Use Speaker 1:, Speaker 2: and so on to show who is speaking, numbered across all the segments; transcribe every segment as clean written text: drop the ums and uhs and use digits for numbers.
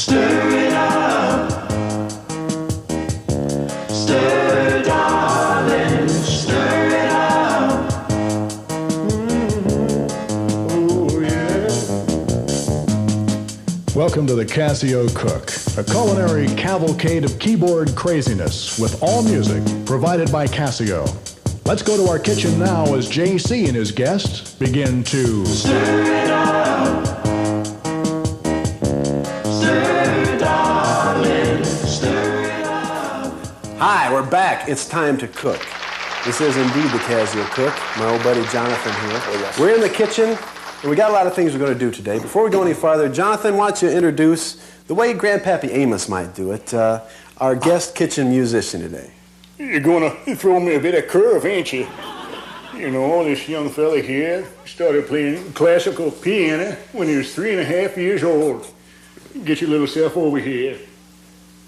Speaker 1: Stir it up. Stir, darling, stir it up.
Speaker 2: Oh, yeah. Welcome to the Casio Cook, a culinary cavalcade of keyboard craziness with all music provided by Casio. Let's go to our kitchen now as JC and his guests begin to
Speaker 1: stir it up. Stir, darling, stir it up.
Speaker 3: Hi, we're back. It's time to cook. This is indeed the Casio Cook. My old buddy Jonathan here.
Speaker 4: Oh, yes.
Speaker 3: We're in the kitchen, and we got a lot of things we're going to do today. Before we go any farther, Jonathan, why don't you introduce, the way Grandpappy Amos might do it, our guest kitchen musician today.
Speaker 4: You're gonna throw me a bit of curve, ain't you? You know, this young fella here started playing classical piano when he was 3.5 years old. Get your little self over here.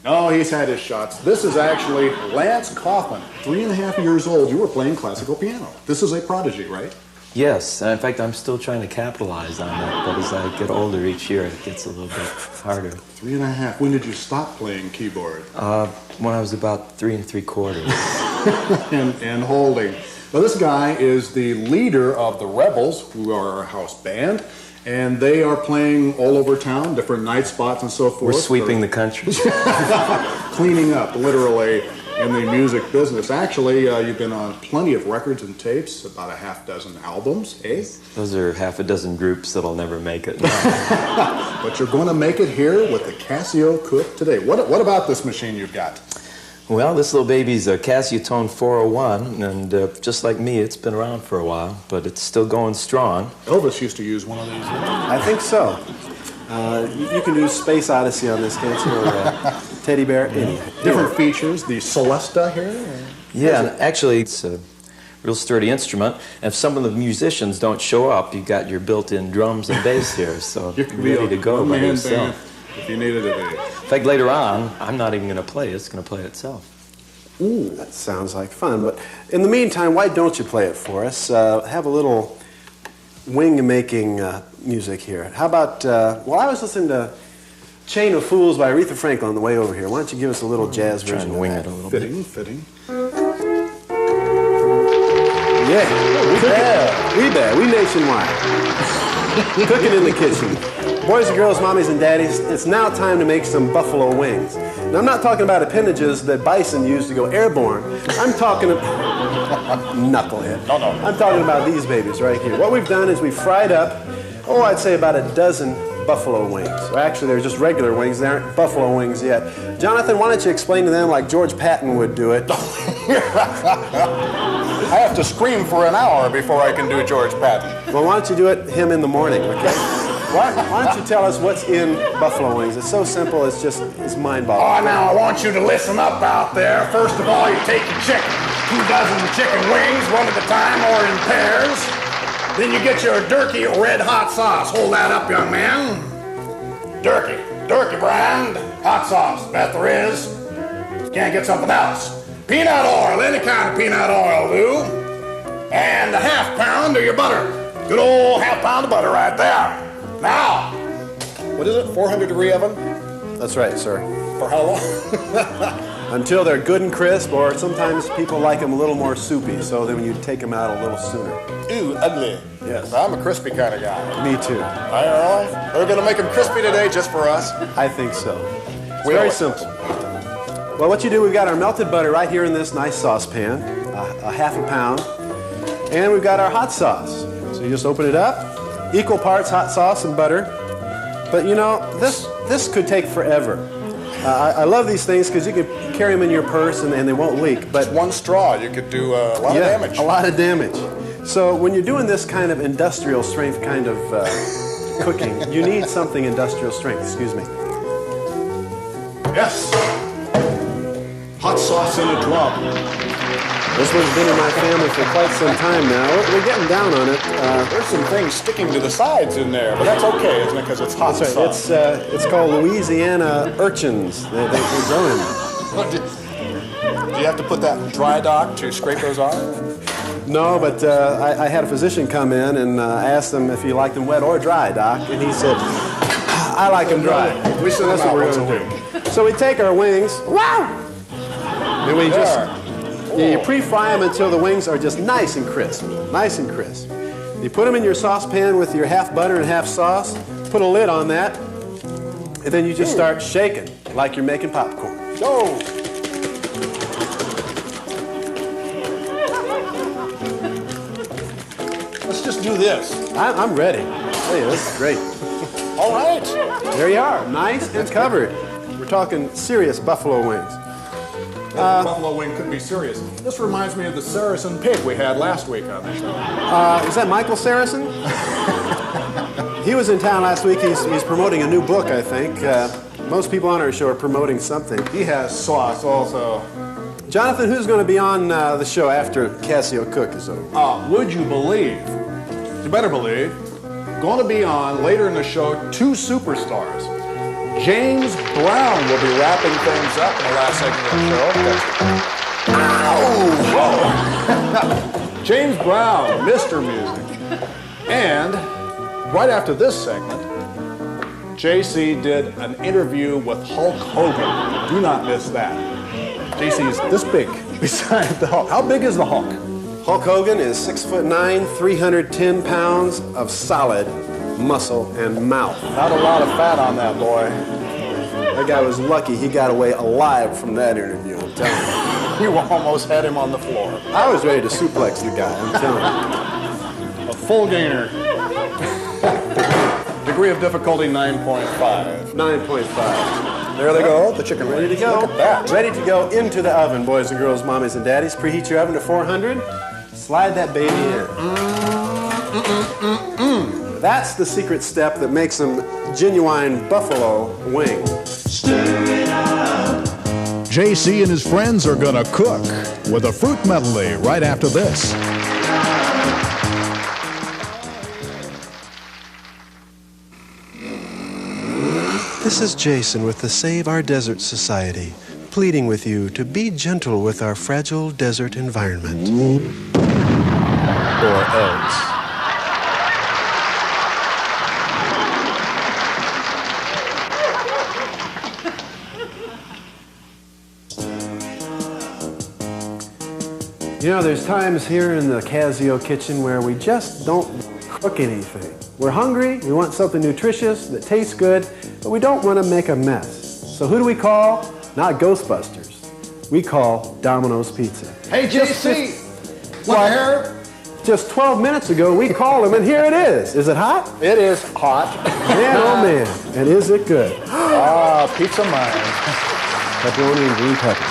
Speaker 2: Oh, he's had his shots. This is actually Lance Kaufman, 3.5 years old. You were playing classical piano. This is a prodigy, right?
Speaker 5: Yes, in fact, I'm still trying to capitalize on that, but as I get older each year, it gets a little bit harder.
Speaker 2: 3.5. When did you stop playing keyboard?
Speaker 5: When I was about 3 3/4.
Speaker 2: and holding. Well, this guy is the leader of the Rebels, who are a house band, and they are playing all over town, different night spots and so forth.
Speaker 5: We're sweeping the country.
Speaker 2: Cleaning up, literally, in the music business. Actually, you've been on plenty of records and tapes, about a half dozen albums, eh?
Speaker 5: Those are half a dozen groups that'll never make it.
Speaker 2: But you're going to make it here with the Casio Cook today. What about this machine you've got?
Speaker 5: Well, this little baby's a Casio Tone 401, and just like me, it's been around for a while, but it's still going strong.
Speaker 2: Elvis used to use one of these.
Speaker 3: I think so. You can do Space Odyssey on this, can't you? Or Teddy Bear.
Speaker 2: Different features. The Celesta here.
Speaker 5: Yeah, and actually, it's a real sturdy instrument. And if some of the musicians don't show up, you got your built-in drums and bass here, so
Speaker 2: You
Speaker 5: you're
Speaker 2: can be
Speaker 5: ready to go by yourself.
Speaker 2: if you needed it to be.
Speaker 5: In fact, later on, I'm not even going to play. It's going to play itself.
Speaker 3: Ooh, that sounds like fun. But in the meantime, why don't you play it for us? Have a little wing-making music here. How about, well, I was listening to Chain of Fools by Aretha Franklin on the way over here. Why don't you give us a little jazz
Speaker 5: Try
Speaker 3: version
Speaker 5: and
Speaker 3: of
Speaker 5: wing
Speaker 3: that?
Speaker 5: it a little
Speaker 2: Fitting,
Speaker 5: bit.
Speaker 2: fitting.
Speaker 3: Yeah, we bad. We nationwide. Cooking in the kitchen. Boys and girls, mommies and daddies, it's now time to make some buffalo wings. Now, I'm not talking about appendages that bison used to go airborne. I'm talking about... Knucklehead.
Speaker 4: No.
Speaker 3: I'm talking about these babies right here. What we've done is we've fried up, I'd say about a dozen buffalo wings. Or actually, they're just regular wings. They aren't buffalo wings yet. Jonathan, why don't you explain to them like George Patton would do it?
Speaker 4: I have to scream for an hour before I can do George Patton.
Speaker 3: Well, why don't you do it him in the morning, okay? Why don't you tell us what's in buffalo wings? It's so simple, it's mind-boggling.
Speaker 4: Oh, now I want you to listen up out there. First of all, you take your chicken. 2 dozen chicken wings, one at a time or in pairs. Then you get your Durkee red hot sauce. Hold that up, young man. Durkee brand, hot sauce. Best there is. Can't get something else. Peanut oil, any kind of peanut oil will do. And a half pound of your butter. Good old half pound of butter right there. Now,
Speaker 2: What is it, 400-degree oven?
Speaker 3: That's right, sir.
Speaker 2: For how long?
Speaker 3: Until they're good and crisp, or sometimes people like them a little more soupy, so then you take them out a little sooner.
Speaker 4: Ooh, ugly.
Speaker 3: Yes.
Speaker 4: I'm a crispy kind of guy.
Speaker 3: Me too.
Speaker 4: Really? We're going to make them crispy today just for us.
Speaker 3: I think so. It's
Speaker 4: We
Speaker 3: very
Speaker 4: always-
Speaker 3: simple. Well, what you do, we've got our melted butter right here in this nice saucepan, a half a pound, and we've got our hot sauce. So you just open it up, equal parts hot sauce and butter. But you know, this could take forever. I love these things because you can carry them in your purse and they won't leak. But
Speaker 4: One straw, you could do a lot of damage.
Speaker 3: a lot of damage. So when you're doing this kind of industrial strength kind of cooking, you need something industrial strength. Excuse me.
Speaker 2: Yes. Hot sauce in a drum.
Speaker 3: This one's been in my family for quite some time now. We're getting down on it.
Speaker 4: There's some things sticking to the sides in there, but that's okay, isn't it? Because it's hot
Speaker 3: That's right.
Speaker 4: sauce.
Speaker 3: It's called Louisiana urchins. They grow in.
Speaker 4: Do you have to put that in dry dock to scrape those off?
Speaker 3: No, but I had a physician come in and I asked him if he liked them wet or dry, Doc, and he said, I like them dry.
Speaker 4: We send
Speaker 3: That's
Speaker 4: them
Speaker 3: what
Speaker 4: out
Speaker 3: we're
Speaker 4: once a
Speaker 3: going to do. So we take our wings. Wow! And we just you pre-fry them until the wings are just nice and crisp. Nice and crisp. You put them in your saucepan with your half butter and half sauce. Put a lid on that. And then you just start shaking like you're making popcorn.
Speaker 4: Go! Let's just do this.
Speaker 3: I'm ready. Hey, this is great.
Speaker 4: All right.
Speaker 3: There you are, nice and covered. We're talking serious buffalo wings.
Speaker 4: Buffalo wing could be serious. This reminds me of the Saracen pig we had last week on the show.
Speaker 3: Is that Michael Saracen? He was in town last week. He's promoting a new book, I think. Most people on our show are promoting something.
Speaker 4: He has sauce also.
Speaker 3: Jonathan, who's going to be on the show after Casio Cook is over?
Speaker 4: Would you believe, you better believe, going to be on later in the show, two superstars. James Brown will be wrapping things up in the last segment of the show. Ow! Whoa! James Brown, Mr. Music. And right after this segment, JC did an interview with Hulk Hogan. Do not miss that. JC is this big beside the Hulk. How big is the Hulk?
Speaker 3: Hulk Hogan is 6'9", 310 pounds of solid muscle and mouth.
Speaker 4: Not a lot of fat on that boy.
Speaker 3: That guy was lucky he got away alive from that interview, I'm telling you.
Speaker 4: You almost had him on the floor.
Speaker 3: I was ready to suplex the guy, I'm telling you.
Speaker 4: A full gainer. Degree of difficulty 9.5.
Speaker 3: 9.5.
Speaker 4: There they go, the chicken
Speaker 3: Ready to
Speaker 4: wings.
Speaker 3: go.
Speaker 4: Look at that.
Speaker 3: Ready to go into the oven, boys and girls, mommies and daddies. Preheat your oven to 400. Slide that baby in. That's the secret step that makes them genuine buffalo wings.
Speaker 1: Stir it up.
Speaker 2: JC and his friends are gonna cook with a fruit medley right after this.
Speaker 3: This is Jason with the Save Our Desert Society, pleading with you to be gentle with our fragile desert environment. Or else. You know, there's times here in the Casio kitchen where we just don't cook anything. We're hungry, we want something nutritious that tastes good, but we don't want to make a mess. So who do we call? Not Ghostbusters. We call Domino's Pizza.
Speaker 4: Hey, JC!
Speaker 3: What?
Speaker 4: Here?
Speaker 3: Just 12 minutes ago, we called them, and here it is. Is it hot?
Speaker 4: It is hot.
Speaker 3: Man, oh man. And is it good?
Speaker 4: Pizza mine.
Speaker 3: Pepperoni and green pepper.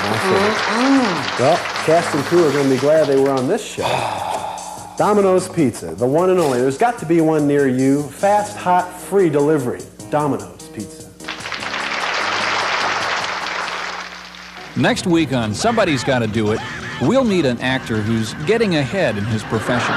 Speaker 3: Well, cast and crew are going to be glad they were on this show. Domino's Pizza, the one and only. There's got to be one near you. Fast, hot, free delivery. Domino's Pizza.
Speaker 6: Next week on Somebody's Gotta Do It, we'll meet an actor who's getting ahead in his profession.